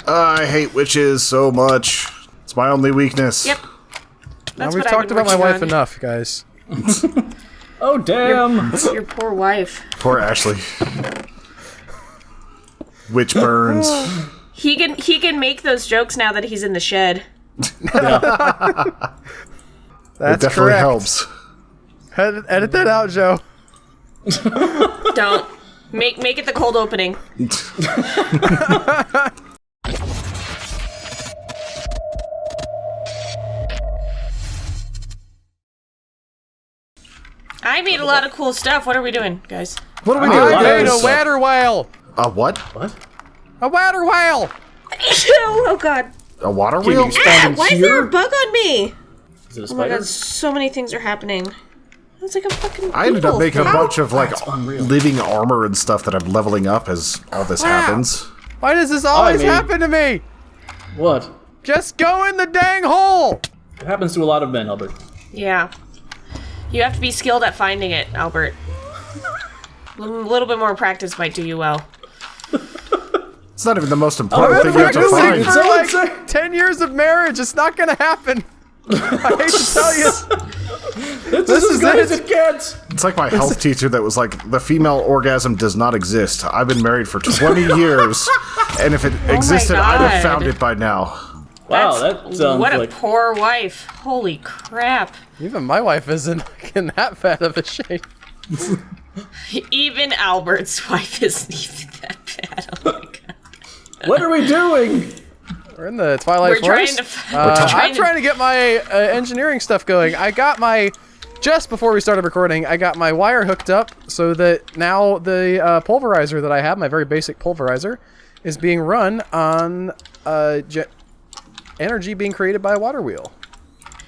I hate witches so much. It's my only weakness. Yep. Now we've talked about my wife enough, guys. Oh, damn! Your poor wife. Poor Ashley. Witch burns. He can make those jokes now that he's in the shed. That's it definitely correct. helps. Edit that out, Joe. Don't. Make it the cold opening. I made a lot of cool stuff. What are we doing, guys? What are we doing? I made a water whale. A what? What? A water whale. Oh god. A water wheel? Ah, why is there a bug on me? Is it a Oh my spider? god, so many things are happening. It's like a fucking I ended up making a bunch of like unreal. living armor and stuff that I'm leveling up as all this happens. Why does this always happen to me? What? Just go in the dang hole. It happens to a lot of men, Albert. Yeah. You have to be skilled at finding it, Albert. A little bit more practice might do you well. It's not even the most important thing you have to Practicing find. for like 10 years of marriage. It's not gonna happen. I hate to tell you. This is is good it. as it gets! It's like my health teacher that was like, the female orgasm does not exist. I've been married for 20 years, and if it existed, I'd have found it by now. Wow, that sounds what like... a poor wife. Holy crap. Even my wife isn't in that bad of a shape. Even Albert's wife isn't even that bad. Oh my god. What are we doing? We're in the Twilight Forest. I'm trying to get my engineering stuff going. I got my... Just before we started recording, I got my wire hooked up so that now the pulverizer that I have, my very basic pulverizer, is being run on energy being created by a water wheel.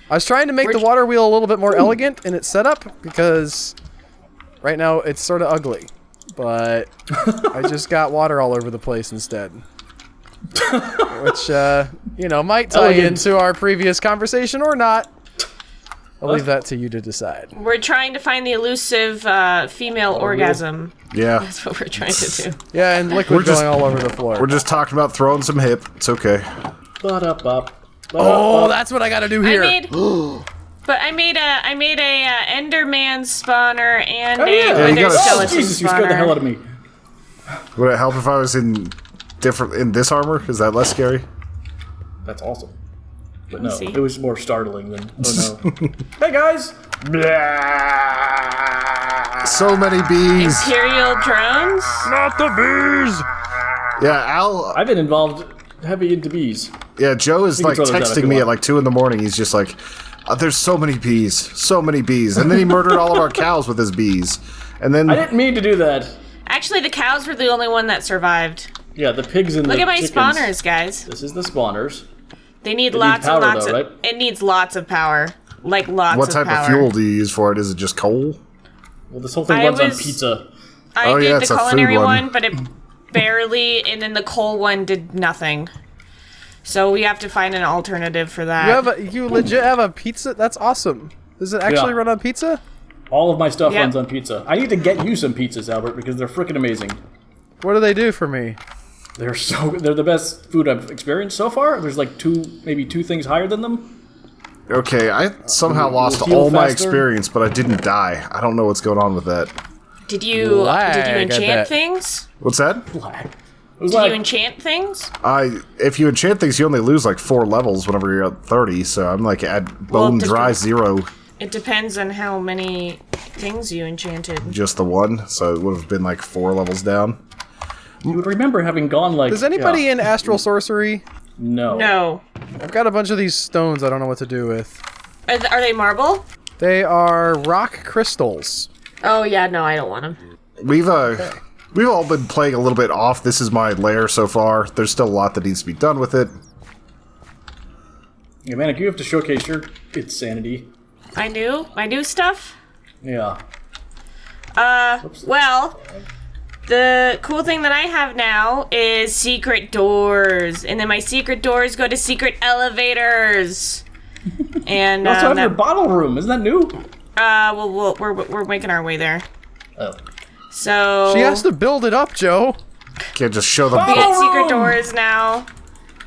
I was trying to make the water wheel a little bit more elegant in its setup because right now it's sort of ugly. But I just got water all over the place instead. Which, you know, might tie into our previous conversation or not. I'll leave that to you to decide. We're trying to find the elusive female orgasm. Yeah. That's what we're trying to do. Yeah, and liquid going all over the floor. We're just talking about throwing some hip. It's okay. Oh, that's what I gotta do here. I made a Enderman spawner and a Yeah, Wither skeleton Jesus, you spawner. scared the hell out of me. Would it help if I was in this armor? Is that less scary? That's awesome. But no, see. it was more startling than... Oh no. Hey guys! So many bees. Imperial drones? Not the bees! Yeah, Al. I've been involved heavy into bees. Yeah, Joe is You can like throw those out if texting you me want. at like 2 in the morning. He's just like, "There's so many bees, and then he murdered all of our cows with his bees, and then I didn't mean to do that. Actually, the cows were the only one that survived. Yeah, the pigs and Look the at my chickens. spawners, guys. This is the spawners. They need It lots needs power, and lots though, of... right? It needs lots of power. Like, lots what of type power. of fuel do you use for it? Is it just coal? Well, this whole thing I runs on was- pizza. I Oh, did yeah, the it's a food culinary one. one, but it barely... And then the coal one did nothing. So we have to find an alternative for that. You legit have a pizza? That's awesome. Does it actually run on pizza? All of my stuff Yep. runs on pizza. I need to get you some pizzas, Albert, because they're freaking amazing. What do they do for me? They're the best food I've experienced so far. There's like maybe two things higher than them. Okay, I somehow lost heal all my faster? experience, but I didn't die. I don't know what's going on with that. Did you Lag, I enchant bet. things? What's that? Black. It was Did like you enchant things? If you enchant things, you only lose like 4 levels whenever you're at 30. So I'm like at bone dry 0, It depends on how many things you enchanted. just the 1. So it would have been like 4 levels down. you would remember having gone like. Is anybody in astral sorcery? No. No. I've got a bunch of these stones I don't know what to do with. Are they marble? They are rock crystals. Oh, yeah, no, I don't want them. We've all been playing a little bit off. This is my lair so far. There's still a lot that needs to be done with it. Yeah, Manic, you have to showcase your insanity. My new stuff? Yeah. Well, the cool thing that I have now is secret doors. And then my secret doors go to secret elevators. And You also have your bottle room. Isn't that new? well, we're making our way there. Oh. So She has to build it up, Joe. Can't just show them. we get secret doors now.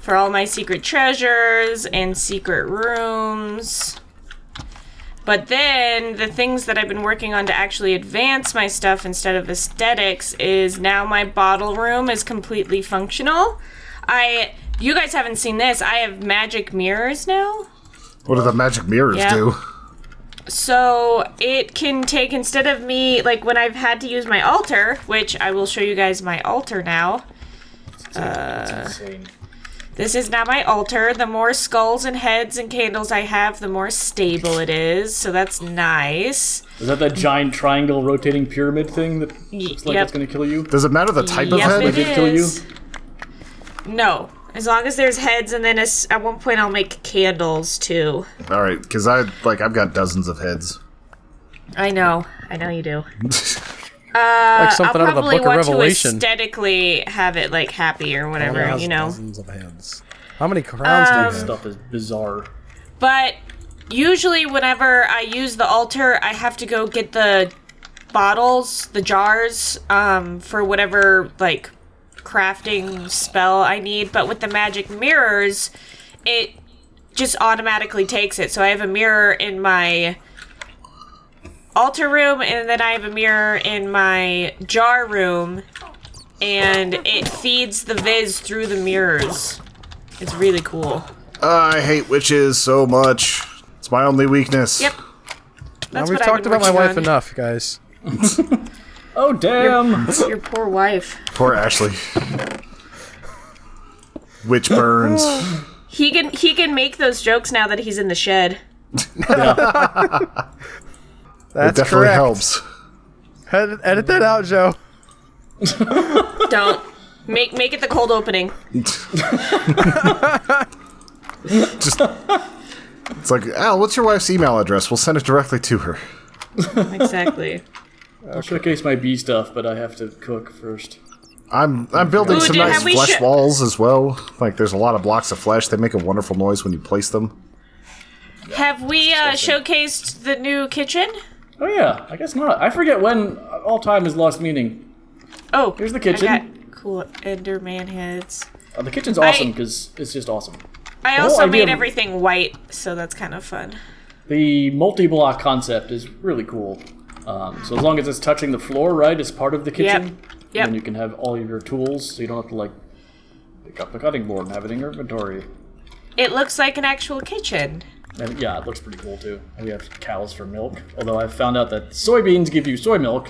for all my secret treasures and secret rooms. But then the things that I've been working on to actually advance my stuff instead of aesthetics is now my bottle room is completely functional. You guys haven't seen this. I have magic mirrors now. What do the magic mirrors do? So it can take, instead of me, like when I've had to use my altar, which I will show you guys my altar now. That's insane. This is now my altar. The more skulls and heads and candles I have, the more stable it is. So that's nice. Is that giant triangle rotating pyramid thing that looks like it's going to kill you? Does it matter the type of head? It kill you? No. As long as there's heads, and then at one point I'll make candles too. All right, because I've got dozens of heads. I know you do. Like something I'll out of the probably Book of want Revelation. to aesthetically have it like happy or whatever, Dozens of heads. How many crowns do you This have? stuff is bizarre. But usually whenever I use the altar, I have to go get the bottles, the jars, for whatever like crafting spell I need. But with the magic mirrors, it just automatically takes it. So I have a mirror in my altar room, and then I have a mirror in my jar room, and it feeds the viz through the mirrors. It's really cool. I hate witches so much. It's my only weakness. Yep. Now, we've talked about my wife enough, guys. Oh, damn! Your poor wife. Poor Ashley. Witch burns. He can make those jokes now that he's in the shed. That's it definitely correct. helps. Edit that out, Joe. Don't make it the cold opening. Just, it's like, Al, what's your wife's email address? We'll send it directly to her. Exactly. I'll showcase my bee stuff, but I have to cook first. I'm building Ooh, some dude, nice have we flesh walls as well. Like, there's a lot of blocks of flesh. They make a wonderful noise when you place them. Have we showcased the new kitchen? Oh yeah, I guess not. I forget when all time has lost meaning. Oh, Here's the kitchen. I got cool Enderman heads. The kitchen's awesome because it's just awesome. I The whole also idea made of- everything white, so that's kind of fun. The multi-block concept is really cool. So as long as it's touching the floor, right, as part of the kitchen, Yep. then you can have all of your tools, so you don't have to like pick up a cutting board and have it in your inventory. It looks like an actual kitchen. And yeah, it looks pretty cool too. And we have cows for milk. Although I've found out that soybeans give you soy milk,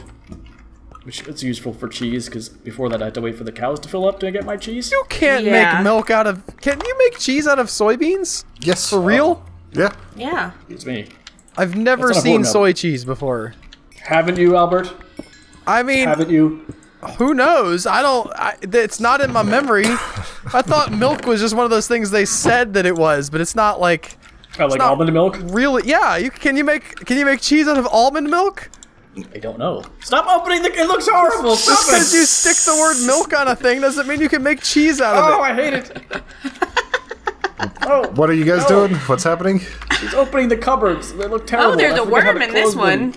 which is useful for cheese. Because before that, I had to wait for the cows to fill up to get my cheese. You can't Yeah. make milk out of... Can you make cheese out of soybeans? Yes. For real? Yeah. Yeah. It's me. I've never That's not seen important. soy cheese before. Haven't you, Albert? I mean, Haven't you? who knows? It's not in my memory. I thought milk was just one of those things they said that it was, but it's not like... Oh, like not almond milk? Really? Yeah. Can you make cheese out of almond milk? I don't know. Stop opening the. It looks horrible. Just Stop because it. you stick the word milk on a thing doesn't mean you can make cheese out of Oh, it. I hate it. Oh, What are you guys doing? What's happening? he's opening the cupboards. They look terrible. Oh, there's I a forget how worm to in this close them. one.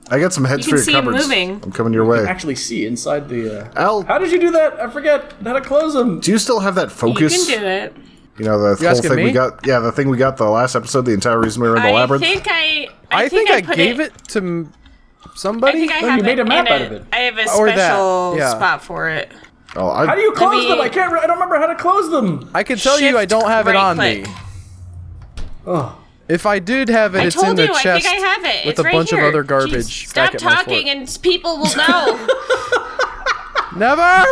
I got some heads You for can your see him cupboards. moving. I'm coming your way. Actually, see inside the. Al, How did you do that? I forget how to close them. do you still have that You focus? can do it. You know, the whole asking thing me? we got. Yeah, the thing we got the last episode. The entire reason we were in the I labyrinth. think I I put gave it to I somebody. think I No, have you made a map in out of it. I have a Or that, special yeah. spot for it. Oh, How do you close me- them? I can't. I don't remember how to close them. I can tell you I don't have it on me. right-click. Oh, If I did have it, I it's told in the you, I chest think I have it. with It's a right bunch here. of other garbage. Jeez, stop back at my talking fort. and people will know. Never.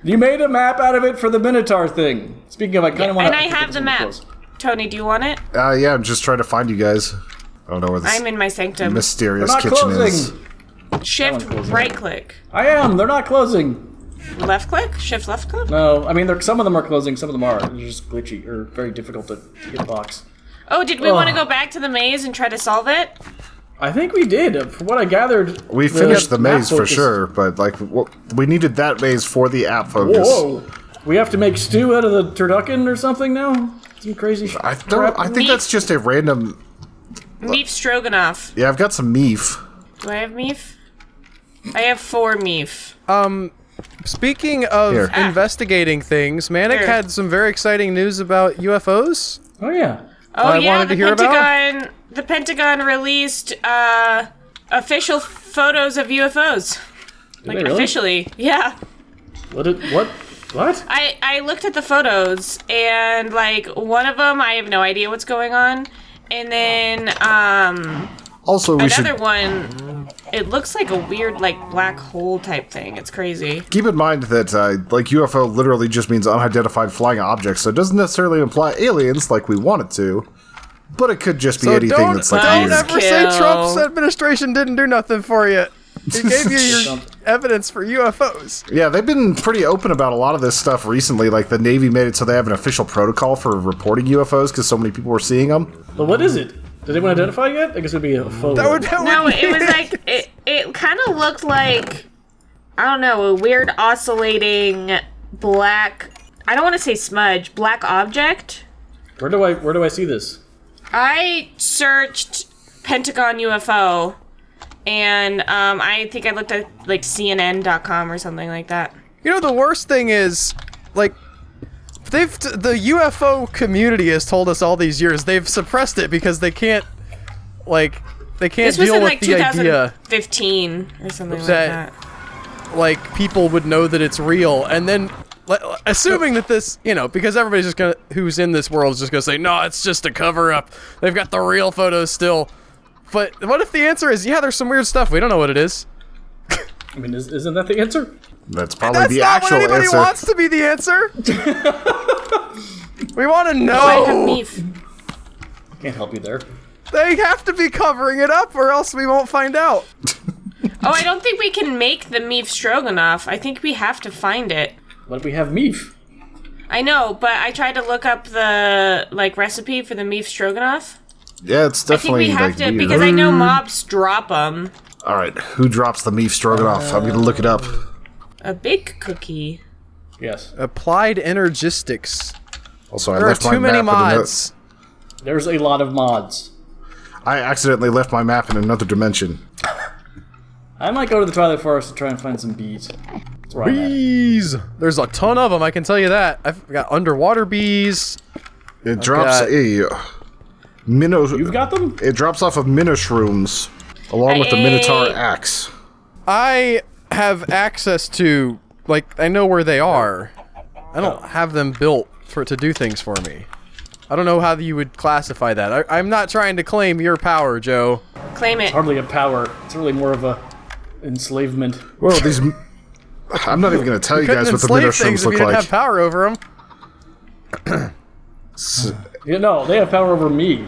you made a map out of it for the Minotaur thing. Speaking of, I kind of want and to. I have the map. Tony, do you want it? yeah, I'm just trying to find you guys. I don't know where this I'm in my sanctum. mysterious They're not kitchen is. closing. Shift, That one's closing. right click. I am. They're not closing. Left click? Shift, left click? No, I mean, some of them are closing. Some of them are. They're just glitchy or very difficult to get box. Oh, did we want to go back to the maze and try to solve it? I think we did. From what I gathered, We finished the map maze for focus- sure, but like we needed that maze for the app focus. Whoa! We have to make stew out of the turducken or something now. Some crazy. I think Meat. that's just a random. Meef stroganoff. Yeah, I've got some meef. Do I have meef? I have 4 meef. Speaking of Here. investigating things, Manic Here. had some very exciting news about UFOs. Oh yeah. Oh yeah, wanted to hear about. The Pentagon released official photos of UFOs. Like they really? officially, yeah. What? I looked at the photos and like one of them I have no idea what's going on, and then Also, we another should one, it looks like a weird like black hole type thing. It's crazy. keep in mind that like UFO literally just means unidentified flying objects, so it doesn't necessarily imply aliens like we want it to. But it could just be So anything don't, that's like don't weird. ever say Trump's administration didn't do nothing for you. He gave you your evidence for UFOs. Yeah, they've been pretty open about a lot of this stuff recently. Like the Navy made it so they have an official protocol for reporting UFOs because so many people were seeing them. But what is it? Did anyone identify it yet? I guess it'd be a photo. No, it was like it kind of looked like, I don't know, a weird oscillating black, I don't want to say smudge, black object. Where do I see this? I searched Pentagon UFO, and I think I looked at like CNN.com or something like that. You know, the worst thing is, like, the UFO community has told us all these years they've suppressed it because they can't This was deal in with like the idea 2015 or something like that- that. like people would know that it's real, and then assuming that this, you know, because everybody's just gonna, who's in this world is just gonna say, no, it's just a cover up. They've got the real photos still. But what if the answer is, yeah, there's some weird stuff. We don't know what it is. I mean, isn't that the answer? That's probably That's the not what actual anybody answer. wants to be the answer. We want to I have know. beef. Can't help you there. They have to be covering it up, or else we won't find out. Oh, I don't think we can make the beef stroganoff. I think we have to find it. What if we have meef? I know, but I tried to look up the like recipe for the beef stroganoff. Yeah, it's I think definitely we have like to weird. because I know mobs drop them. All right, who drops the beef stroganoff? I'm gonna look it up. A big cookie. Yes. Applied Energistics. Also, I There are left my too many map in mods. There's a lot of mods. I accidentally left my map in another dimension. I might go to the Twilight Forest and try and find some bees. That's where I'm at. Bees. There's a ton of them. I can tell you that. I've got underwater bees. It drops got- a minnow. You've got them? It drops off of minnoshrooms along with the Minotaur axe. I have access to, like, I know where they are. I don't have them built to do things for me. I don't know how you would classify that. I'm not trying to claim your power, Joe. Claim it. Hardly a power. It's really more of a enslavement. Well, these. I'm not even gonna tell you Couldn't guys what the enslave things minnoshrooms if you look didn't like. have power over them. Yeah, no, they have power over me.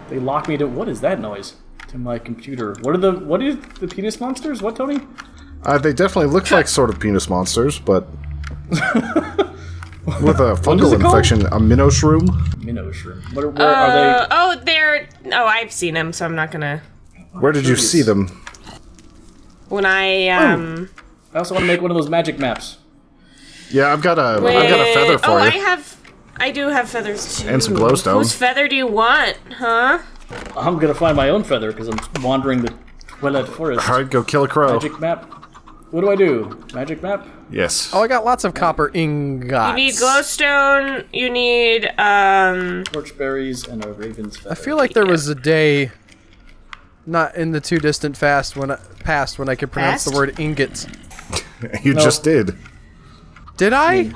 They lock me to what is that noise? To my computer. What are the penis monsters? What, Tony? They definitely look like sort of penis monsters, but with a is fungal it called? infection, a minnoshroom. Minnow shrimp. Where are Oh, I've seen them, so I'm not gonna. Where did you see them? When I they? I also want to make one of those magic maps. Yeah, I've got a feather for you. I do have feathers too. And some glowstone. Whose feather do you want, huh? I'm gonna find my own feather because I'm wandering the Twilight Forest. All right, go kill a crow. Magic map. What do I do? Magic map? Yes. Oh, I got lots of copper ingots. You need glowstone. You need Torchberries and a raven's feather. I feel like there was a day, not in the too distant past when I could pronounce the Fast? word ingot. You just did. Did I?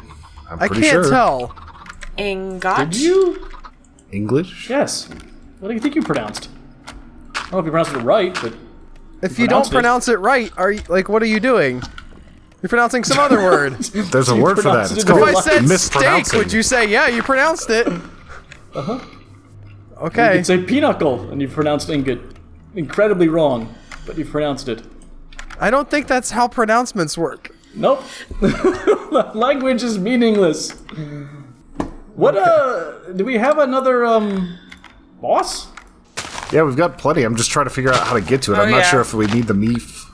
I'm I pretty can't sure. tell. ingot. Did you? English? Yes. What do you think you pronounced? I don't know if you pronounced it right, but If you don't pronounced it. pronounce it right, are you like? What are you doing? You're pronouncing some other word. There's a word for that. pronounced It's it called If I said steak, mispronouncing. would you say, yeah, you pronounced it? You Okay. could say pinochle, and you pronounced ingot. Incredibly wrong, but you pronounced it. I don't think that's how pronouncements work. Nope. Language is meaningless. What, do we have another, boss? Yeah, we've got plenty. I'm just trying to figure out how to get to it. Oh, I'm not yeah. sure if we need the meef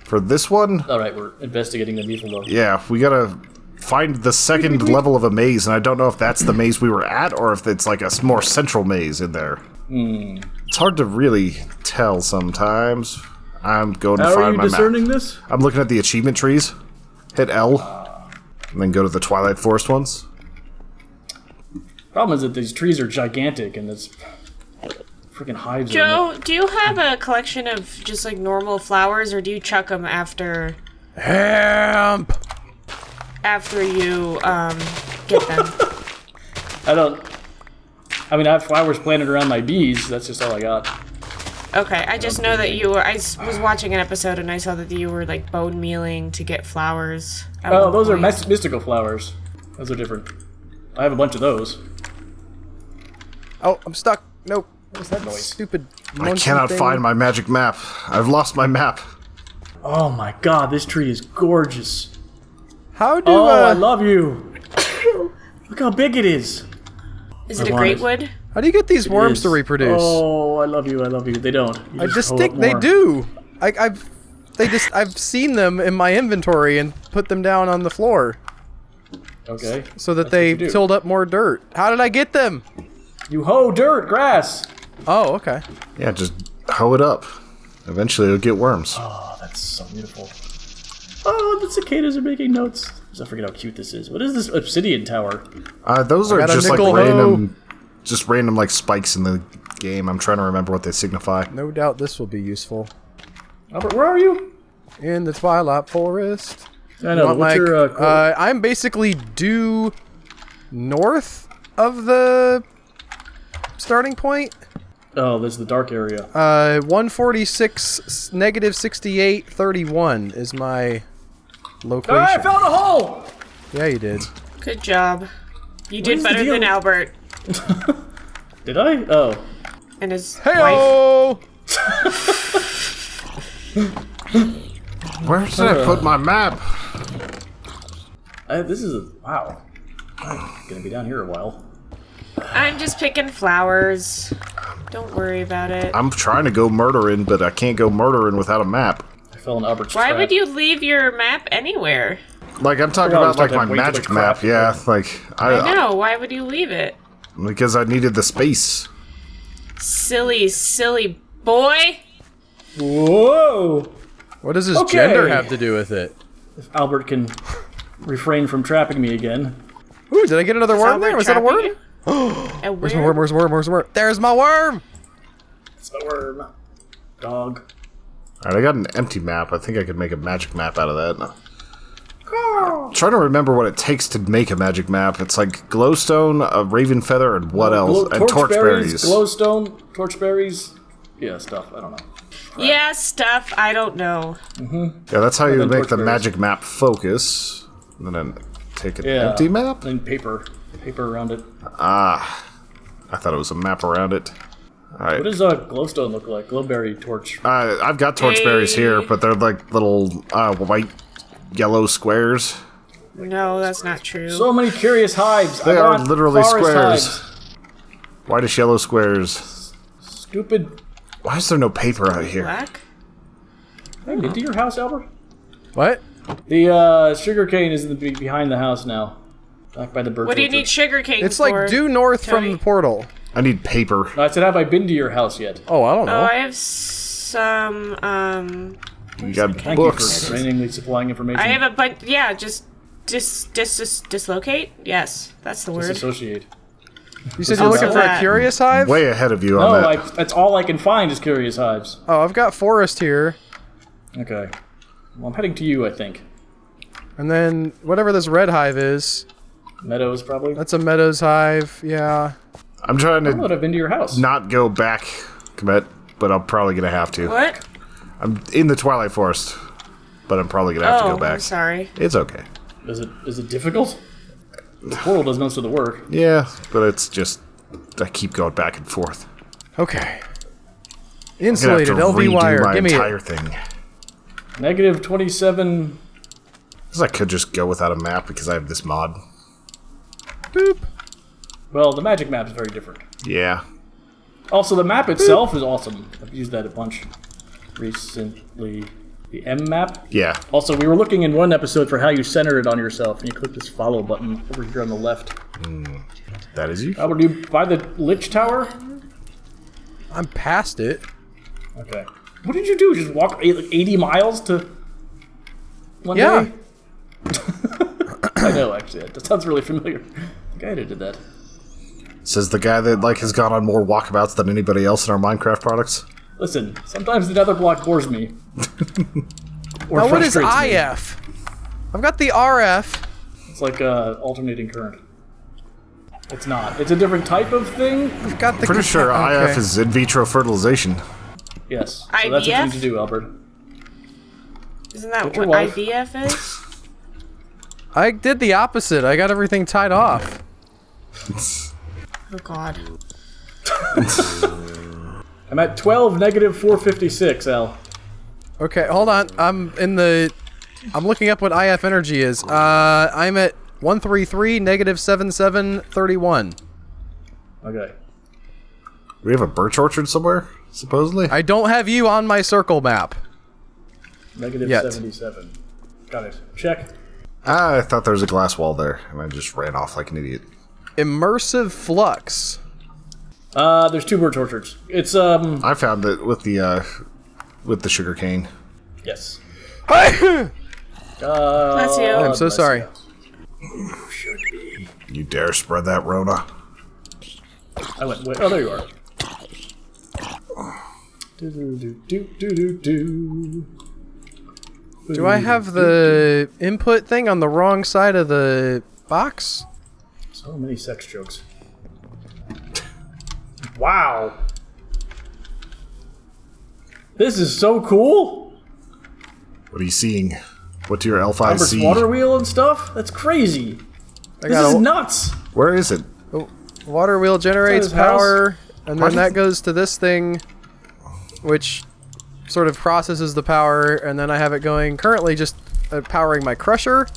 for this one. Alright, we're investigating the Niflheim. Yeah, we gotta find the second level of a maze, and I don't know if that's the maze we were at or if it's like a more central maze in there. It's hard to really tell sometimes. I'm going to How are find you my map. discerning this? I'm looking at the achievement trees, Hit L, and then go to the Twilight Forest ones. Problem is that these trees are gigantic and it's freaking hives. Joe, do you have a collection of just like normal flowers, or do you chuck them after Hemp! after you get them? I mean, I have flowers planted around my bees. That's just all I got. Okay, I just know that you were. Was watching an episode and I saw that you were like bone mealing to get flowers. Oh, those are mystical flowers. Those are different. I have a bunch of those. Oh, I'm stuck. Nope. What's that noise? Stupid. I cannot find my magic map. I've lost my map. Oh my god, this tree is gorgeous. How do I love you. Look how big it is. Is it a great wood? How do you get these worms to reproduce? Oh, I love you. I love you. They don't. You I just just think they do. I've seen them in my inventory and put them down on the floor Okay. so that That's they what you do. filled up more dirt. How did I get them? You hoe dirt, grass. Oh, okay. Yeah, just hoe it up. Eventually it'll get worms. Oh, that's so beautiful. Oh, the cicadas are making notes. I forget how cute this is. What is this obsidian tower? Those are got a just like nickel random like spikes in the game. I'm trying to remember what they signify. No doubt this will be useful. Albert, where are you? In the Twilight Forest. I know. Want What's my- your quote? I'm basically due north of the starting point. Oh, there's the dark area. 146 negative 68 31 is my location. I found a hole! Yeah, you did. Good job. You did is the better deal? than Albert Did I? Oh. and his wife. Hey-oh! Where did I put my map? This is a... Wow. I'm gonna be down here a while. I'm just picking flowers. Don't worry about it. I'm trying to go murdering, but I can't go murdering without a map. I fell in Albert's Why trap. would you leave your map anywhere? Like, I'm talking Well, I about, was like, talking my way too magic much map, crap. yeah. Like, I know. Why would you leave it? because I needed the space. Silly, silly boy. Whoa! What does his Okay. gender have to do with it? If Albert can refrain from trapping me again. Ooh, did I get another worm Albert there? Was that a trapping worm? you? And Where's my worm? Where's the worm? Where's the worm? There's my worm! It's a worm. Dog. Alright, I got an empty map. I think I could make a magic map out of that. I'm trying to remember what it takes to make a magic map. It's like glowstone, a raven feather, and what else? And torchberries. Glowstone, torchberries. Yeah, stuff. I don't know. Yeah, stuff. I don't know. Yeah, that's how you then make the torchberries. magic map focus. And then take an Yeah. empty map? And paper. Paper around it. I thought it was a map around it. Alright. What does glowstone look like? Glowberry torch. I've got torchberries here, but they're like little white, yellow squares. No, that's not true. So many curious hives. They I are want literally forest squares. hives. Whitish yellow squares. Stupid. Why is there no paper out here? Black? Have I been to your house, Albert? What? The sugarcane is behind the house now. Back by the bird. What do you need sugarcane It's for? like due north from Tony? the portal. I need paper. I said, have I been to your house yet? Oh, I don't know. Oh, I have some, You got Thank books. you for randomly supplying information. I have a bunch, yeah, just dislocate? Yes, that's the word. Disassociate. You said you're looking for a that. curious hive? Way ahead of you No, on that. that's all I can find is curious hives. Oh, I've got forest here. Okay. Well, I'm heading to you, I think. And then whatever this red hive is, Meadows, probably. that's a meadows hive. Yeah. I'm trying I know that to I've been to your house. not go back, Komette, but I'm probably gonna have to. What? I'm in the Twilight Forest, but I'm probably gonna have to go I'm back. sorry. It's okay. Is it difficult? The portal does most of the work. Yeah, but it's just I keep going back and forth. Okay. I'm gonna have Insulated to LV redo wire. my Give me entire it. thing. Negative 27. Because I could just go without a map because I have this mod. Boop. Well, the magic map is very different. Yeah. Also, the map itself is awesome. I've used that a bunch recently. The M map. Yeah. Also, we were looking in one episode for how you center it on yourself, and you click this follow button over here on the left. That is you? Albert, do you buy the Lich Tower? I'm past it. Okay. What did you do? Just walk 80 miles to one Yeah. day? I know, actually. That sounds really familiar. The guy that did that. Says the guy that like has gone on more walkabouts than anybody else in our Minecraft products. Listen, sometimes the nether block bores me. Or Now what is frustrates me. IF? I've got the RF. It's like alternating current. It's not. It's a different type of thing. I've got the. Pretty sure okay. IF is in vitro fertilization. Yes. So that's what you need to do, Albert. Isn't that Get your what wife. IVF is? I did the opposite. I got everything tied off. Oh god. I'm at 12, negative 456, Al. Okay, hold on. I'm looking up what IF energy is. I'm at 133, negative 7731. Okay. We have a birch orchard somewhere, supposedly. I don't have you on my circle map. Negative Yet. 77. Got it. Check. I thought there was a glass wall there, and I just ran off like an idiot. Immersive flux. There's 2 birch orchards. It's, I found it with the sugar cane. yes. That's you. I'm so sorry. Should be. You dare spread that Rona? I went, wait, oh, there you are. Do. Do I have the input thing on the wrong side of the box? So many sex jokes. Wow. This is so cool. What are you seeing? What do your elf eyes Albert's see? water wheel and stuff? That's crazy. This is nuts. Where is it? The water wheel generates Is that his house? power, and then that goes to this thing, which sort of processes the power, and then I have it going currently just powering my crusher.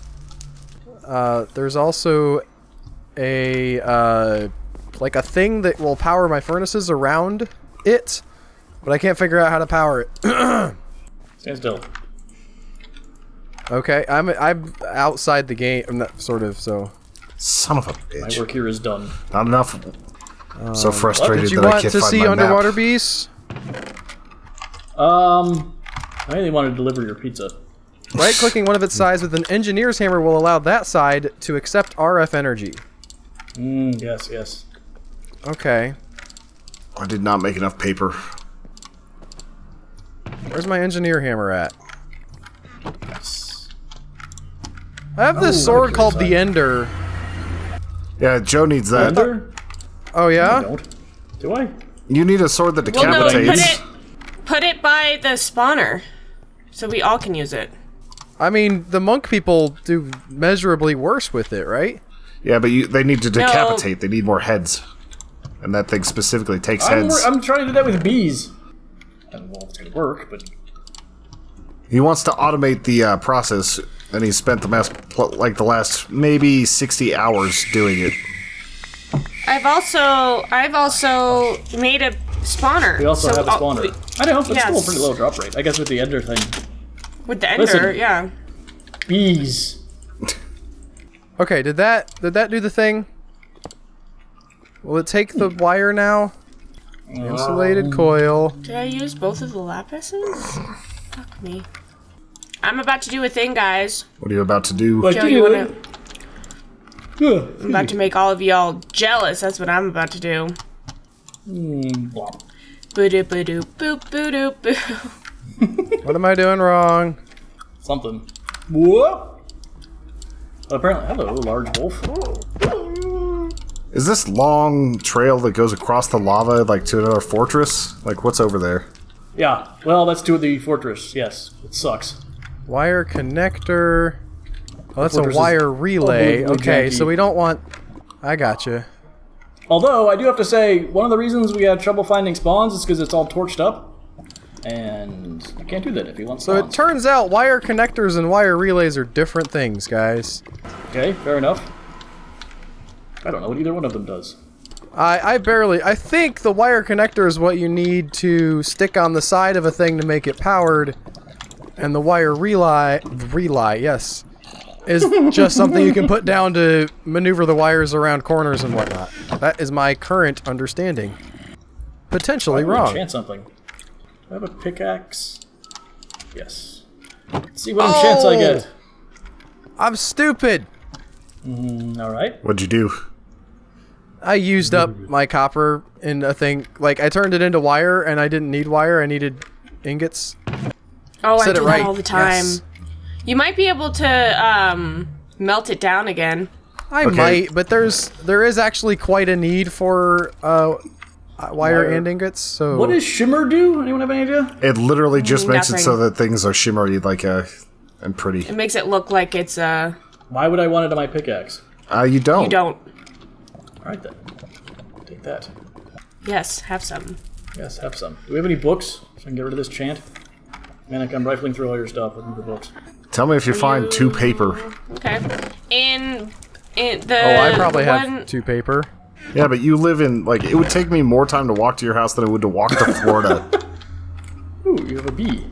There's also a like a thing that will power my furnaces around it, but I can't figure out how to power it. Stand still. Okay, I'm outside the game. I'm not sort of so. Son of a My bitch. work here is done. Not enough. I'm so frustrated Did you that I want can't to find see my underwater map. beasts? I mainly want to deliver your pizza. Right-clicking one of its sides with an engineer's hammer will allow that side to accept RF energy. Yes. Okay. I did not make enough paper. Where's my engineer hammer at? Yes. I have this sword called the Ender. Yeah, Joe needs that. Ender? Oh I yeah? don't. Do I? You need a sword that Well, no, decapitates. put it by the spawner, so we all can use it. I mean, the monk people do measurably worse with it, right? Yeah, but they need to decapitate. They need more heads. And that thing specifically takes heads. I'm trying to do that with bees. I don't know if it's going to work, but... He wants to automate the process, and he spent the last maybe 60 hours doing it. I've also made a spawner. We also have a spawner. I know, but it's Yes. still a pretty low drop rate. I guess with the Ender thing. With the Ender, Listen. yeah. Bees. Okay, did that do the thing? Will it take the wire now? Insulated coil. Did I use both of the lapises? Fuck me. I'm about to do a thing, guys. What are you about to do? Like Joe, you wanna... I'm about to make all of y'all jealous. That's what I'm about to do. Boo-doo, boop, boo-doo, boo. What am I doing wrong? Something. Whoa! Apparently, hello, large wolf. Is this long trail that goes across the lava, like, to another fortress? Like, what's over there? Yeah, well, let's do the fortress. Yes, it sucks. Wire connector. Oh, that's a Fortress is wire relay. unbelievably Okay, janky. so we don't want... I gotcha. Although, I do have to say, one of the reasons we have trouble finding spawns is because it's all torched up. And you can't do that if you want So spawns. it turns out wire connectors and wire relays are different things, guys. Okay, fair enough. I don't know what either one of them does. I think the wire connector is what you need to stick on the side of a thing to make it powered. And the wire relay, yes, is just something you can put down to maneuver the wires around corners and whatnot. That is my current understanding. Potentially I'm gonna wrong. enchant something. Do I have a pickaxe? Yes. Let's see what enchants I get. I'm stupid. All right. What'd you do? I used up my copper in a thing. Like, I turned it into wire, and I didn't need wire. I needed ingots. Oh, I Said do it that right. all the time. Yes. You might be able to melt it down again. I might, but there is actually quite a need for wire and ingots. So What does shimmer do? Anyone have any idea? It literally just makes it Nothing. so that things are shimmery, like and pretty. It makes it look like it's Why would I want it on my pickaxe? You don't. you don't. All right then. Take that. Yes, have some. Yes, have some. Do we have any books so I can get rid of this chant? Manic, I'm rifling through all your stuff looking for books. Tell me if you find 2 paper. Okay. In the I probably one, have 2 paper. Yeah, but you live in, like, it would take me more time to walk to your house than it would to walk to Florida. Ooh, you have a bee.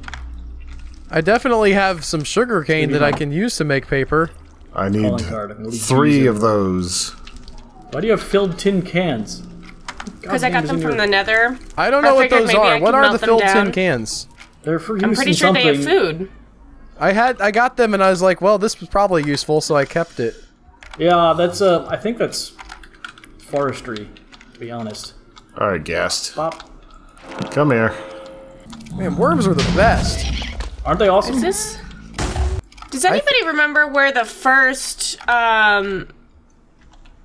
I definitely have some sugar cane that I can use to make paper. I need Calling card. I'm gonna leave 3 bees of in. those. Why do you have filled tin cans? because I got them from the Nether. I don't I know what figured those maybe I are. could What are melt the them filled tin down. cans? They're for use I'm pretty in sure something. they have food. I got them and I was like, well, this was probably useful, so I kept it. Yeah, that's I think that's forestry, to be honest. Alright, Gast. Bop. Come here. Man, worms are the best. Aren't they awesome? Is this? Does anybody remember where the first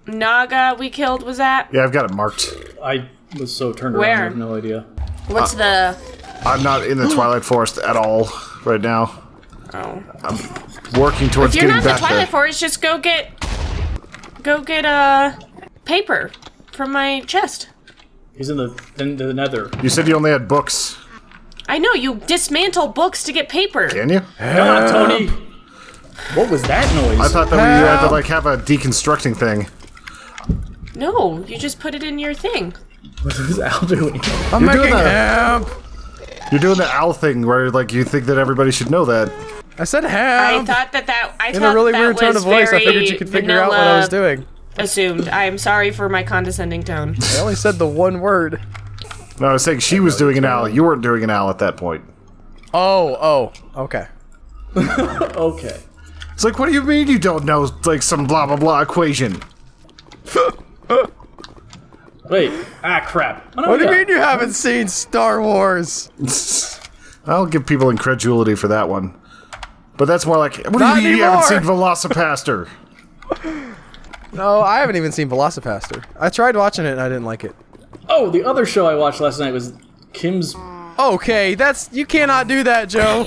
Naga we killed was at? Yeah, I've got it marked. I was so turned Where? around, I have no idea. What's the? I'm not in the Twilight Forest at all right now. Oh. Working towards If you're getting not in the back Twilight there. Forest, just go get paper from my chest. He's in the nether. You said you only had books. I know you dismantle books to get paper. Can you? Come on, Tony! What was that noise? I thought that you had to, like, have a deconstructing thing. No, you just put it in your thing. What was Al doing? I'm You're doing making that. hemp. You're doing the owl thing where, like, you think that everybody should know that. I said I hemp. thought that I In thought a really that weird tone was of voice, I very figured you could figure out what I was doing. Assumed. I am sorry for my condescending tone. I only said the one word. No, I was saying she was doing an owl. You weren't doing an owl at that point. Oh, okay. Okay. It's like, what do you mean you don't know, like, some blah blah blah equation? Wait. Ah, crap. What do you mean you haven't seen Star Wars? I'll give people incredulity for that one. But that's more like, what do Not you mean you haven't seen anymore! Velocipaster? No, I haven't even seen Velocipaster. I tried watching it and I didn't like it. Oh, the other show I watched last night was Kim's... Okay, you cannot do that, Joe.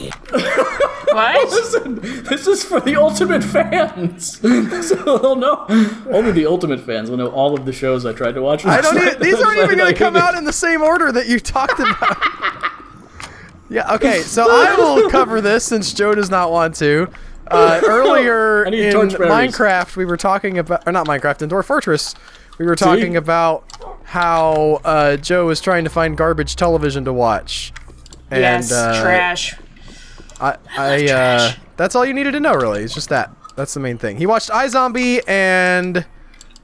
What? Listen, this is for the ultimate fans. So they'll know. Only the ultimate fans will know all of the shows I tried to watch. I don't last even, night. these aren't even going to I come out in the same order that you talked about. Yeah, okay, so I will cover this since Joe does not want to. Earlier I need in torchbearers. Minecraft, we were talking about, or not Minecraft, in Dwarf Fortress, we were talking about how Joe was trying to find garbage television to watch. And, Yes, trash. I that's all you needed to know, really. It's just that. That's the main thing. He watched iZombie and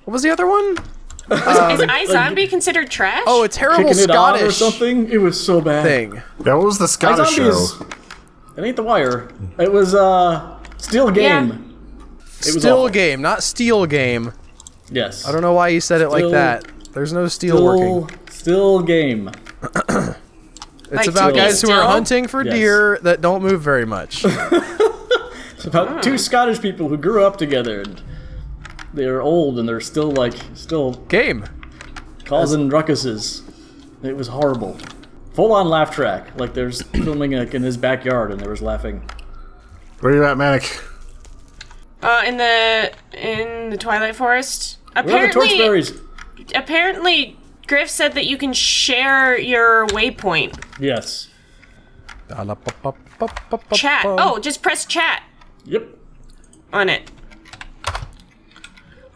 what was the other one? Is iZombie considered trash? Oh, a terrible Kicking it on or Scottish something. It was so bad. thing. That was the Scottish show. It ain't The Wire. It was Steel Game. It was Still awful. game, not steel game. Yes. I don't know why you said it like Still- that. There's no steel working. Still Game. It's Like about to be guys who are still? hunting for Yes. deer that don't move very much. It's about two Scottish people who grew up together and they're old and they're still Game. causing ruckuses. It was horrible. Full on laugh track. Like there's filming like in his backyard and there was laughing. Where you at, Manic? In the Twilight Forest. Where are the torchberries? Apparently, Griff said that you can share your waypoint. Yes. Chat. Oh, just press chat Yep. on it.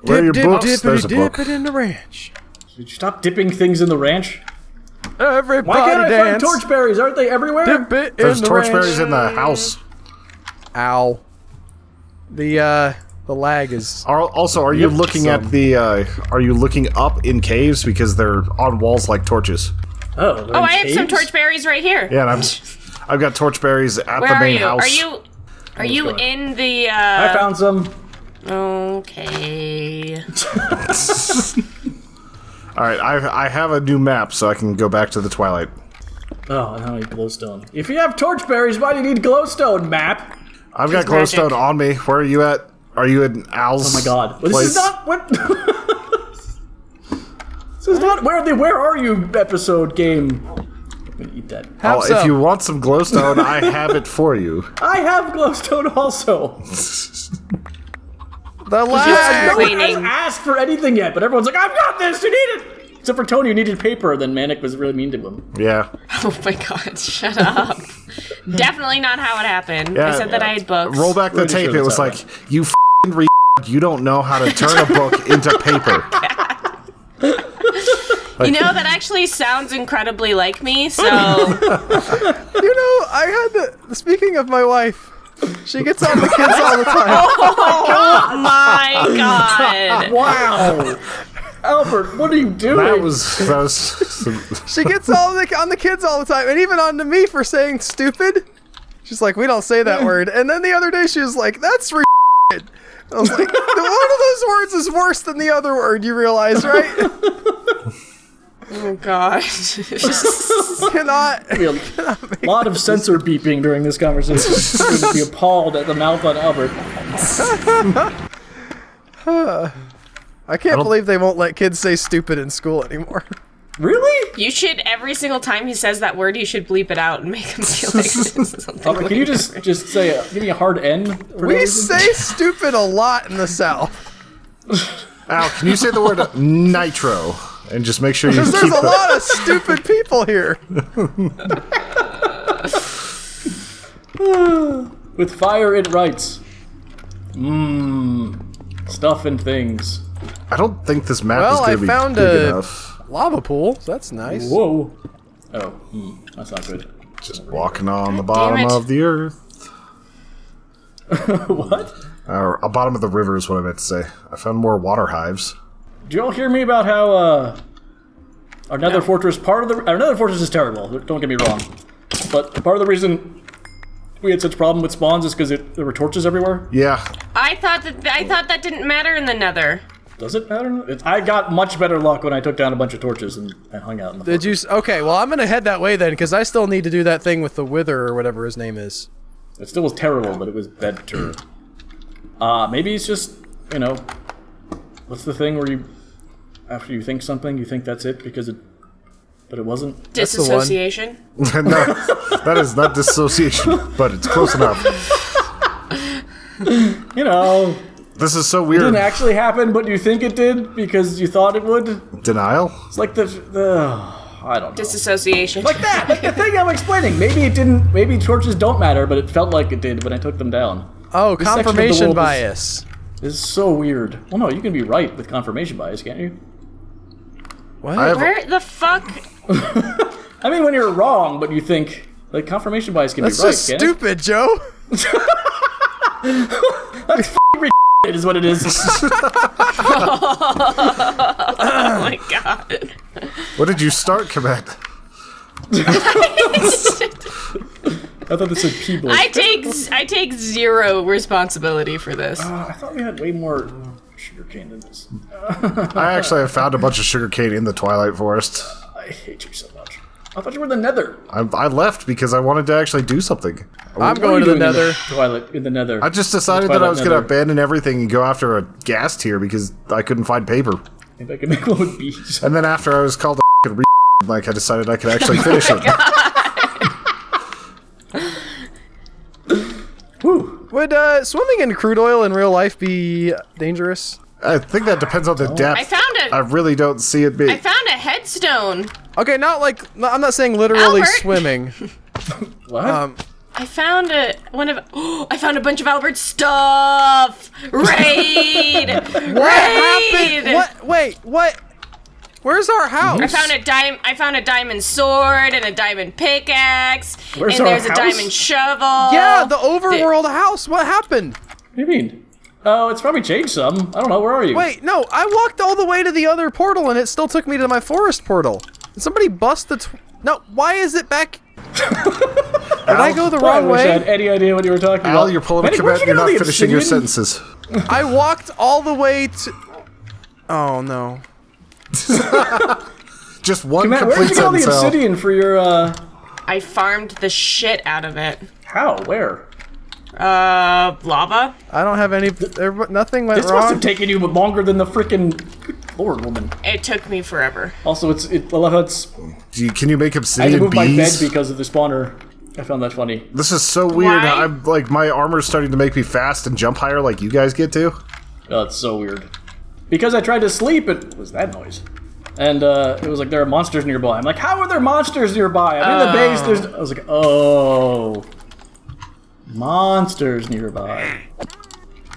Where are your Dip, books? dip, There's a dip book. it in the ranch. Did you stop dipping things in the ranch? Everybody Why can't I dance. find torchberries? Aren't they everywhere? Dip it There's in the torchberries ranch. in the house. Ow. The lag is. Also, are you looking at the? Are you looking up in caves because they're on walls like torches? Oh, Oh, I have some torchberries right here. Yeah, and I've got torchberries at Where the are main you? house. Are you in the? I found some. Okay. Alright, I have a new map, so I can go back to the Twilight. Oh, and I need glowstone. If you have torchberries, why do you need glowstone, map? I've got glowstone on me. Where are you at? Are you in Al's Oh my god. place? This is not what... This is not where are you episode game. I'm gonna eat that. Have some. If you want some glowstone, I have it for you. I have glowstone also. The No lag. one has asked for anything yet, but everyone's like, I've got this, you need it! Except for Tony, who needed paper, then Manic was really mean to him. Yeah. Oh my god, shut up. Definitely not how it happened. Yeah. I said that I had books. Roll back the Pretty tape. sure It was that's like, you f***ing you don't know how to turn a book into paper. You know, that actually sounds incredibly like me, so... You know, I had the... Speaking of my wife, she gets on the kids all the time. Oh my god. Wow! Albert, what are you doing? That was She gets on the kids all the time, and even on to me for saying stupid. She's like, we don't say that word. And then the other day she was like, that's I was like, one of those words is worse than the other word, you realize, right? Oh god. Cannot. A lot of censor beeping during this conversation. I'm going to be appalled at the mouth on Albert. I can't believe they won't let kids say stupid in school anymore. Really? You should, every single time he says that word, you should bleep it out and make him feel like it's something. Albert, can you just say, give me a hard N? We say stupid a lot in the South. Al, can you say the word nitro? And just make sure you Because keep there's a lot of stupid people here. With fire it writes. Stuff and things. I don't think this map Well, is I going to be found big a enough. lava pool, so that's nice. Whoa. Oh, that's not good. Just walking on the bottom it. of the earth. What? Or bottom of the river is what I meant to say. I found more water hives. Did you all hear me about how, our nether fortress, our nether fortress is terrible, don't get me wrong. But part of the reason we had such a problem with spawns is because there were torches everywhere. Yeah. I thought that didn't matter in the nether. Does it matter? I got much better luck when I took down a bunch of torches and hung out in the Did you? Okay, well, I'm gonna head that way then, because I still need to do that thing with the Wither or whatever his name is. It still was terrible, but it was better. Maybe it's just, you know, what's the thing where after you think something, you think that's it but it wasn't? Disassociation. No, that is not dissociation, but it's close enough. You know, This is so it weird. didn't actually happen, but you think it did because you thought it would. Denial? It's like I don't know. Disassociation. Like that, like the thing I'm explaining. Maybe it didn't, maybe torches don't matter, but it felt like it did when I took them down. Oh, This section of the confirmation world bias. This is so weird. Well, no, you can be right with confirmation bias, can't you? What? I have Where the fuck? I mean, when you're wrong, but you think, like, confirmation bias can That's be right, just can't stupid, Joe. it? That's f***ing retarded is what it is. Oh my god. What did you start, Komette? I thought this said P-Boy. I take zero responsibility for this. I thought we had way more sugarcane than this. I actually have found a bunch of sugarcane in the Twilight Forest. I hate you so much. I thought you were in the nether. I left because I wanted to actually do something. I'm What are going you to the doing nether. in the nether. I just decided that I was going to abandon everything and go after a gas tier because I couldn't find paper. Maybe I can make one with bees. And then after I was called a like I decided I could actually finish it. Would swimming in crude oil in real life be dangerous? I think that depends on the depth. I found it. I really don't see it being. I found a headstone. Okay, not like I'm not saying literally Albert! swimming. What? I found I found a bunch of Albert's stuff. Raid. What happened? What? Wait, what? Where's our house? I found a diamond sword and a diamond pickaxe. Where's and our there's a house? diamond shovel. Yeah, the overworld house. What happened? What do you mean? Oh, it's probably changed some. I don't know. Where are you? Wait, no, I walked all the way to the other portal and it still took me to my forest portal. Did somebody bust the no, why is it back? Did I go the I wrong wish I way? had any idea what you were talking about. Al, you're pulling a Manny, where'd Komette you and you're get all not the finishing your obsidian? sentences. I walked all the way to... Oh, no. Just one Komette, where complete did you get all the sentence. obsidian for your, I farmed the shit out of it. How? Where? Lava? I don't have any... Nothing went This must have wrong. taken you longer than the freaking Lord woman. It took me forever. Also, I love how it's... Can you make I had to obsidian move my bed bees? because of the spawner. I found that funny. This is so weird. Why? I'm like, my armor's starting to make me fast and jump higher like you guys get to. Oh, it's so weird. Because I tried to sleep, it was that noise. And it was like, there are monsters nearby. I'm like, how are there monsters nearby? I'm in the base, I was like, oh. Monsters nearby.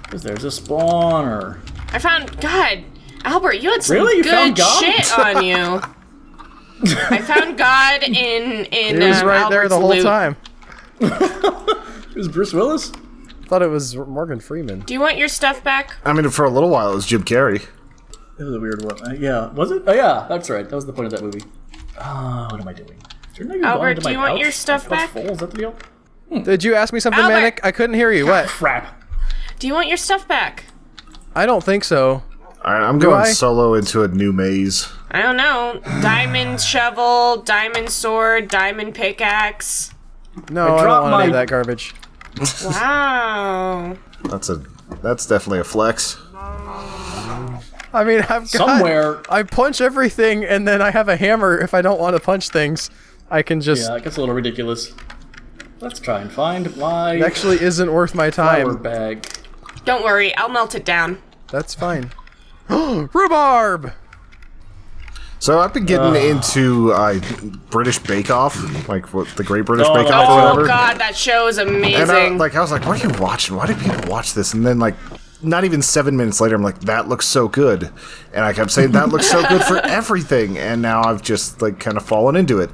Because there's a spawner. I found... God, Albert, you had some Really? You found good God? shit on you. I found God in He was right there Albert's the whole loot. time. It was Bruce Willis? Thought it was Morgan Freeman. Do you want your stuff back? I mean, for a little while, it was Jim Carrey. It was a weird one. Yeah, was it? Oh yeah, that's right. That was the point of that movie. What am I doing? Albert, do you want your stuff back? Full? Is that the deal? Did you ask me something, Albert! Manic? I couldn't hear you. What? Crap. Do you want your stuff back? I don't think so. All right, I'm going I? solo into a new maze. I don't know. Diamond shovel, diamond sword, diamond pickaxe. No, I don't dropped want any of my- that garbage. Wow. That's definitely a flex. I mean, I've got... Somewhere. I punch everything, and then I have a hammer if I don't want to punch things. I can just... Yeah, it gets a little ridiculous. Let's try and find my It actually isn't worth my flour time. bag. Don't worry, I'll melt it down. That's fine. Rhubarb! So I've been getting into British Bake Off, like what the Great British Oh, Bake Off or Oh whatever. god, that show is amazing. And I was like, what are you watching? Why do people watch this? And then like, not even 7 minutes later, I'm like, that looks so good. And I kept saying, that looks so good for everything. And now I've just like kind of fallen into it.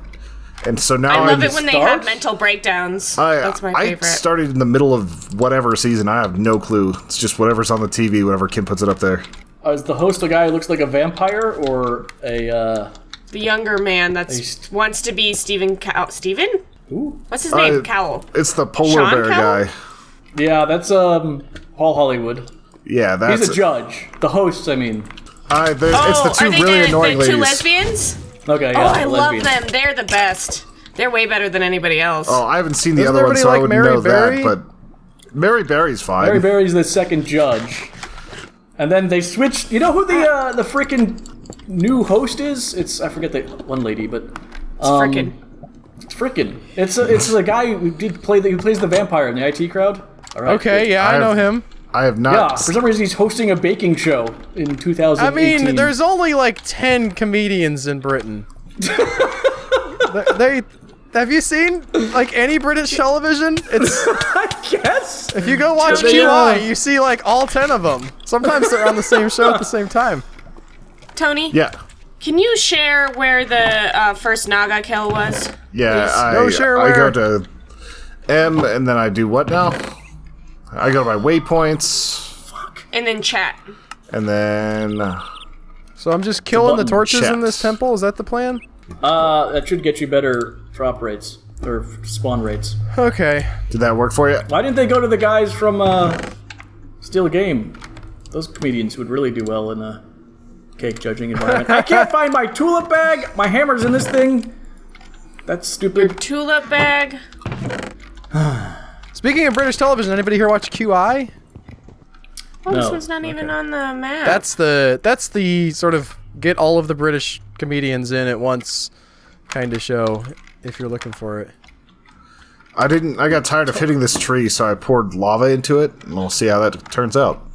And so now I love I'm it when they have mental breakdowns. That's my I favorite. started in the middle of whatever season. I have no clue. It's just whatever's on the TV, whenever Kim puts it up there. Is the host a guy who looks like a vampire or a The younger man that wants to be Stephen Steven? Who? What's his name? Cowell. It's the polar Sean bear Cowell? guy. Yeah, that's Paul Hollywood. Yeah, that's He's a judge. The host, I mean. it's the two are they really annoying the two ladies. lesbians? Okay, yeah. Oh, I love lesbian. them. They're the best. They're way better than anybody else. Oh, I haven't seen the Doesn't other one, everybody so I like wouldn't Mary know Berry? that. But Mary Berry's fine. Mary Berry's the second judge. And then they switched. You know who the freaking new host is? I forget the one lady, but It's frickin'. It's frickin'. It's the guy who plays the vampire in the IT crowd. All right. Okay, yeah, I know him. I have not. Yeah, for some reason he's hosting a baking show in 2018. I mean, there's only like 10 comedians in Britain. they have you seen like any British television? It's I guess. if you go watch They, QI, you see like all 10 of them. Sometimes they're on the same show at the same time. Tony? Yeah. Can you share where the first Naga kill was? Yeah, No, sure, I go where? to M, and then I do what now? I go to my waypoints, And then chat. and then So I'm just killing the button torches in checked. this temple. Is that the plan? That should get you better drop rates or spawn rates. Okay. did that work for you? Why didn't they go to the guys from Steel Game? Those comedians would really do well in a cake judging environment. I can't find my tulip bag. My hammer's in this thing. That's stupid. Tulip bag. Speaking of British television, anybody here watch QI? Oh, this No. one's not even on the map. That's the sort of get all of the British comedians in at once kind of show, if you're looking for it. I got tired of hitting this tree, so I poured lava into it, and we'll see how that turns out.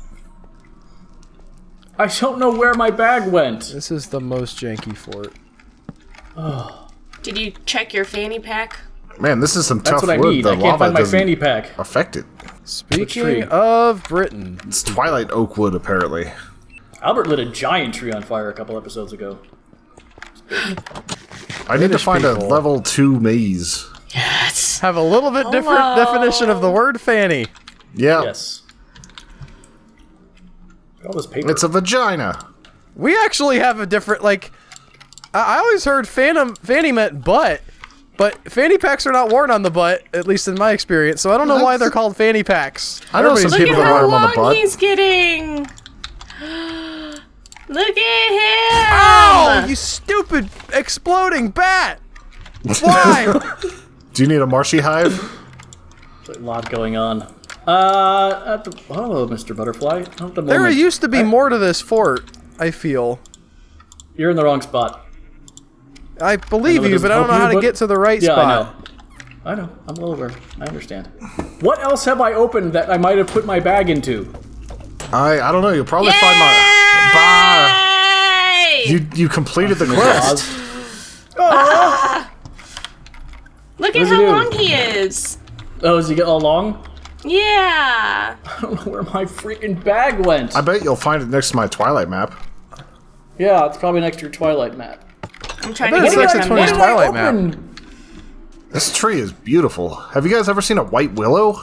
I don't know where my bag went. This is the most janky fort. Did you check your fanny pack? Man, this is some That's tough what I wood. need. The I can't lava find my doesn't fanny pack. affect it. tree? Speaking of Britain, It's Twilight Oak wood, apparently. Albert lit a giant tree on fire a couple episodes ago. I need to British find a people. level 2 maze. Yes. have a little bit different Hello. definition of the word fanny. Yeah, Yes. Look at all this paper. it's a vagina. We actually have a different, like, I always heard fanny meant butt, But fanny packs are not worn on the butt, at least in my experience, so I don't know why they're called fanny packs. I know some Look people at that wear how them on the long butt. he's getting. Look at him! Oh, you stupid exploding bat! Why? Do you need a marshy hive? There's a lot going on. Hello, Mr. Butterfly. At the There moment, used to be more to this fort, I feel. You're in the wrong spot. I believe I know that you, but I don't know doesn't how help to you, get to the right Yeah, spot. I know. I'm well aware. I understand. What else have I opened that I might have put my bag into? I don't know. You'll probably find my. Yay! You completed the quest. Look What at does he how do? long he is. Oh, does he get all long? Yeah. I don't know where my freaking bag went. I bet you'll find it next to my Twilight map. Yeah, it's probably next to your Twilight map. I'm trying I to bet get it's it next to from Tony's now. Twilight map. This tree is beautiful. Have you guys ever seen a white willow?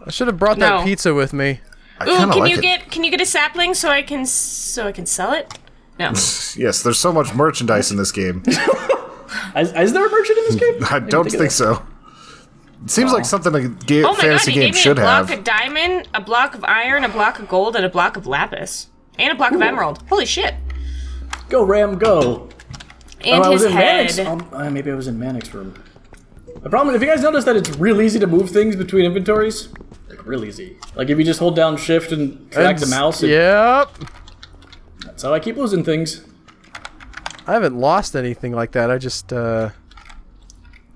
I should have brought No. that pizza with me. I Ooh, kind of can like you it. get a sapling so I can sell it? No. Yes, there's so much merchandise in this game. Is there a merchant in this game? I don't think so. It seems like something a Oh my god, fantasy he game gave me a should block have. of diamond, a block of iron, a block of gold, and a block of lapis. And a block of emerald. Holy shit. Go, Ram, go. And I was his in head. Manic's. Maybe I was in Manic's room. The problem, if you guys notice that it's real easy to move things between inventories, like real easy. Like if you just hold down shift and drag the mouse, Yep. that's how I keep losing things. I haven't lost anything like that. I just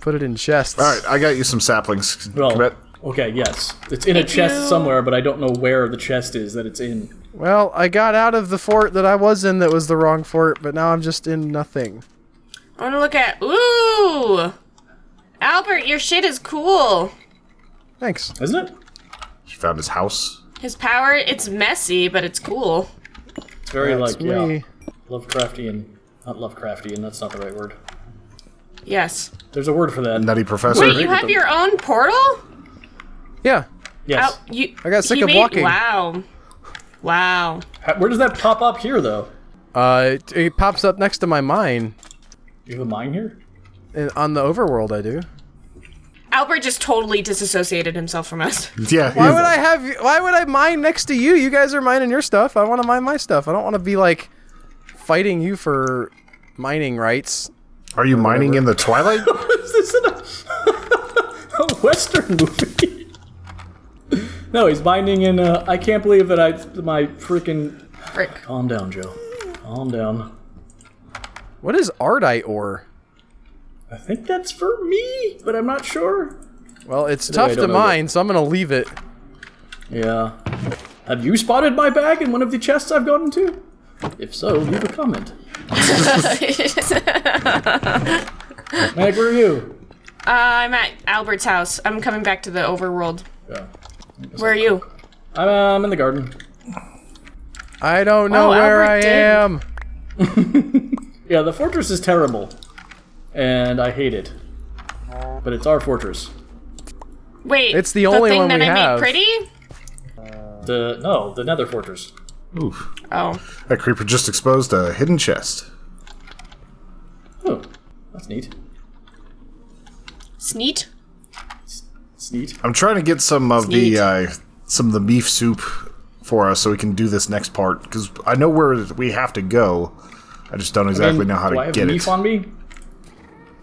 put it in chests. All right, I got you some saplings. Well, Komette. okay, yes. It's in a chest somewhere, but I don't know where the chest is that it's in. Well, I got out of the fort that I was in that was the wrong fort, but now I'm just in nothing. I want to look at. Ooh! Albert, your shit is cool. Thanks. Isn't it? She found his house. His power, it's messy, but it's cool. It's very That's like, yeah, me. Lovecraftian. Not Lovecraftian, that's not the right word. Yes. There's a word for that. Nutty Professor. Wait, you have your own portal? Yeah. Yes. I got sick he of made, walking. Wow. Wow. Where does that pop up here, though? It pops up next to my mine. You have a mine here? On the overworld, I do. Albert just totally disassociated himself from us. Yeah. Why would I mine next to you? You guys are mining your stuff. I want to mine my stuff. I don't want to be like fighting you for mining rights. Are you mining in the Twilight? Is this in a Western movie? No, he's mining in I can't believe that my freaking... Frick. Calm down, Joe. Calm down. What is Ardite ore? I think that's for me, but I'm not sure. Well, it's Either way, I tough to don't know mine, so I'm gonna leave it. Yeah. Have you spotted my bag in one of the chests I've gone into? If so, leave a comment. Meg, where are you? I'm at Albert's house. I'm coming back to the overworld. Yeah. Where are you? I'm in the garden. I don't know where Albert I did. am. Yeah, the fortress is terrible. And I hate it. But it's our fortress. Wait, It's the only thing one that we I have. made pretty? The nether fortress. Oof. Oh. That creeper just exposed a hidden chest. Oh, that's neat. Sneet? It's neat. I'm trying to get some of the beef soup for us so we can do this next part because I know where we have to go. I just don't exactly know how do I to have get beef it. on me?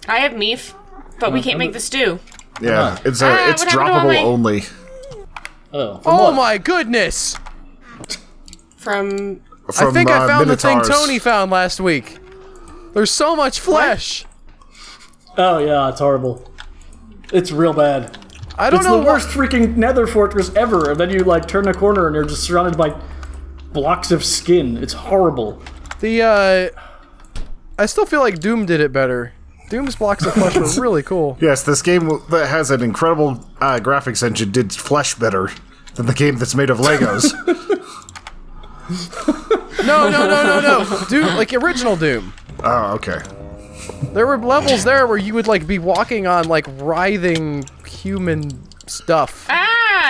I have meef, but we can't make the stew. Yeah, it's what it's happened to all droppable my- only. Oh, Oh my goodness! From I think I found the thing Minotaurs. Tony found last week. There's so much flesh. Oh yeah, it's horrible. It's real bad. I don't It's know the worst freaking nether fortress ever, and then you like turn a corner and you're just surrounded by blocks of skin. It's horrible. I still feel like Doom did it better. Doom's blocks of flesh were really cool. Yes, this game that has an incredible graphics engine did flesh better than the game that's made of Legos. No. Doom, like original Doom. Oh, okay. There were levels there where you would like be walking on like writhing human stuff.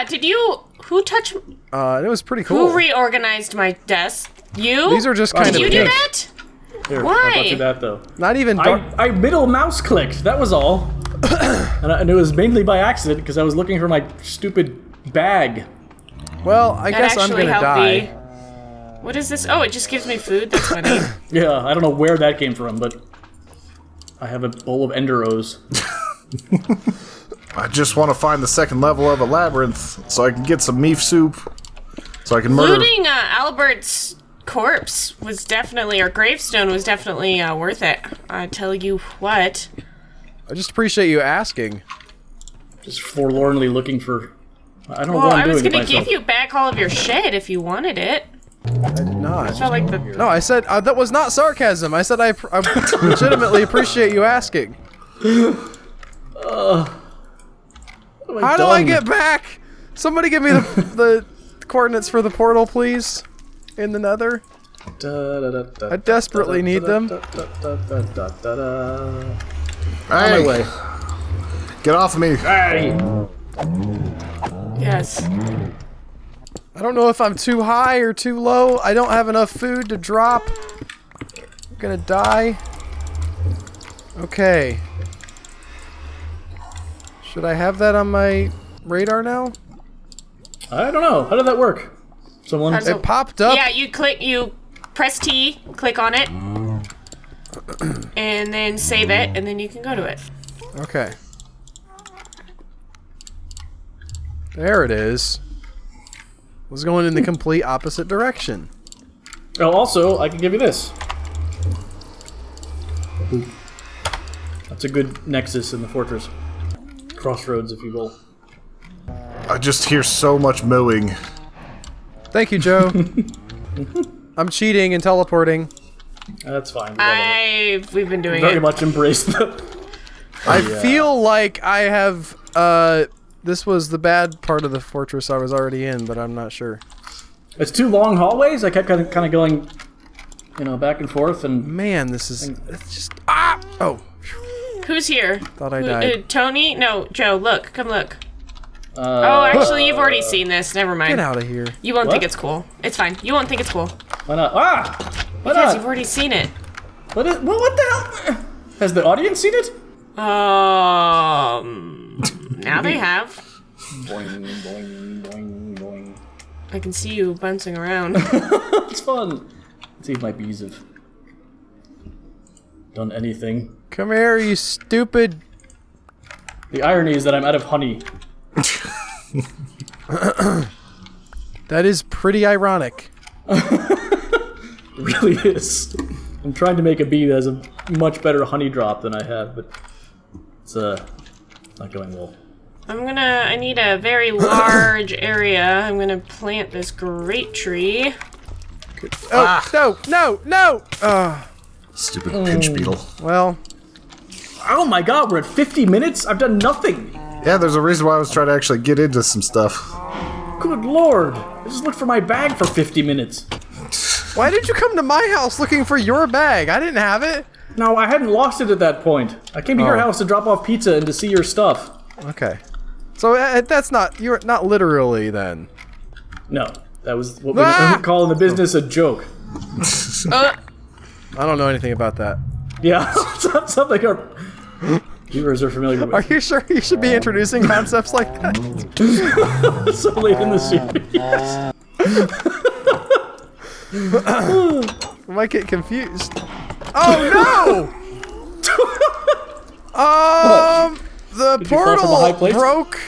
did you? Who touched? And it was pretty cool. Who reorganized my desk? You? These are just kind Did of you do pink. that? Here, Why? I got you that though. Not even dark. I middle mouse clicked. That was all. and it was mainly by accident because I was looking for my stupid bag. Well, I guess I'm actually gonna die. What is this? Oh, it just gives me food? That's funny. Yeah, I don't know where that came from, but I have a bowl of enderos. I just want to find the second level of a labyrinth so I can get some meat soup. So I can murder. Looting Albert's corpse was definitely, or gravestone was definitely worth it. I tell you what. I just appreciate you asking. Just forlornly looking for... I don't know Well, what I'm I doing was with gonna myself. give you back all of your shit if you wanted it. I did not. Felt like the... No, I said that was not sarcasm. I said I legitimately appreciate you asking. How do I get back? Somebody give me the coordinates for the portal, please. In the nether. I desperately need them. Hey, On my way. get off of me. Hey! Yes. I don't know if I'm too high or too low. I don't have enough food to drop. I'm gonna die. Okay. Should I have that on my radar now? I don't know. How did that work? Someone... How's It popped up. Yeah, you press T, click on it, and then save it, and then you can go to it. Okay. There it is. Was going in the complete opposite direction. Oh, also, I can give you this. That's a good nexus in the fortress. Crossroads, if you will. I just hear so much mooing. Thank you, Joe. I'm cheating and teleporting. That's fine. We all We've been doing very it. much embraced the... I feel like I have, this was the bad part of the fortress I was already in, but I'm not sure. It's two long hallways. I kept kind of going, you know, back and forth, and Man, this is, it's just, ah! Oh, Who's here? thought I died. Tony? No, Joe, look. Come look. Oh, actually, you've already seen this. Never mind. Get out of here. You won't What? think it's cool. It's fine. You won't think it's cool. why not? Ah! Why Because not? you've already seen it. What the hell? Has the audience seen it? Now they have. Boing, boing, boing, boing. I can see you bouncing around. It's fun. Let's see if my bees have done anything. Come here, you stupid. The irony is that I'm out of honey. That is pretty ironic. It really is. I'm trying to make a bee that has a much better honey drop than I have, but it's not going well. I need a very large area. I'm gonna plant this great tree. Oh, no! Stupid pinch beetle. Well, Oh my god, we're at 50 minutes? I've done nothing! Yeah, there's a reason why I was trying to actually get into some stuff. Good lord! I just looked for my bag for 50 minutes. why did you come to my house looking for your bag? I didn't have it. No, I hadn't lost it at that point. I came to your Oh. house to drop off pizza and to see your stuff. Okay. So that's not, you're not literally then. No, that was what we Ah! call in the business a joke. Uh, I don't know anything about that. Yeah, something our viewers are familiar Are with. you sure you should be introducing concepts like that? So late in the series. I might get confused. Oh no! The Did you fall from a high portal place? broke.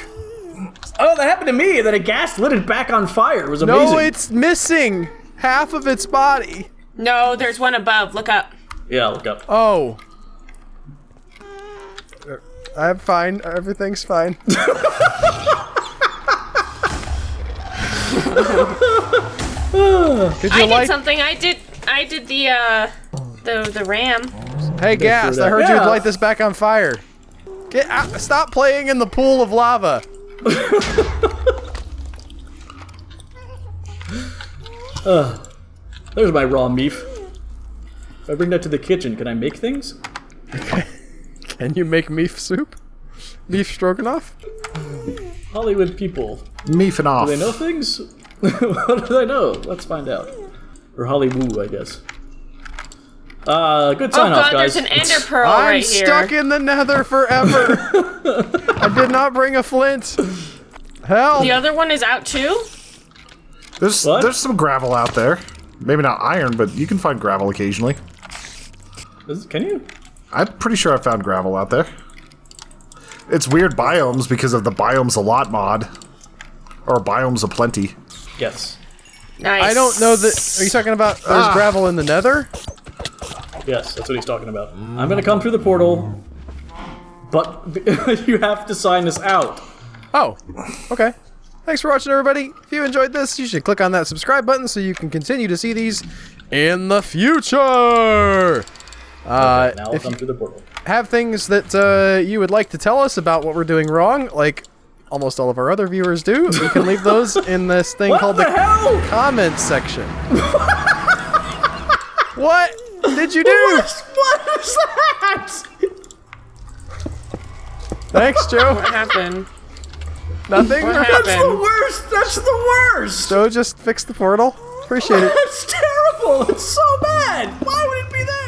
Oh, that happened to me, and then a gas lit it back on fire. It was amazing. No, it's missing half of its body. no, there's one above. Look up. Yeah, look up. Oh. I'm fine. Everything's fine. Did you I like? did something. I did the ram. Hey, Gas! I heard Yeah. you'd light this back on fire. Get out! Stop playing in the pool of lava. There's my raw beef. If I bring that to the kitchen, can I make things? Can you make beef soup? Beef stroganoff? Hollywood people. Meefing off. Do they know things? What do they know? Let's find out. Or Hollywood, I guess. Good sign off, God, guys. there's an ender pearl I'm right here. stuck in the nether forever. I did not bring a flint. Help. The other one is out too? There's some gravel out there. Maybe not iron, but you can find gravel occasionally. Can you? I'm pretty sure I found gravel out there. It's weird biomes because of the Biomes a Lot mod. Or Biomes a Plenty. Yes. Nice. I don't know that. Are you talking about there's gravel in the nether? Yes, that's what he's talking about. I'm gonna come through the portal, but you have to sign us out. Oh, okay. Thanks for watching, everybody. If you enjoyed this, you should click on that subscribe button so you can continue to see these in the future. Now I'll come through the portal. Have things that you would like to tell us about what we're doing wrong, like almost all of our other viewers do, you can leave those in this thing called the comments section. What did you do? What is that? Thanks, Joe. What happened? Nothing? What That's happened? the worst! That's the worst! Joe just fixed the portal. Appreciate it. That's terrible! It's so bad! Why would it be that?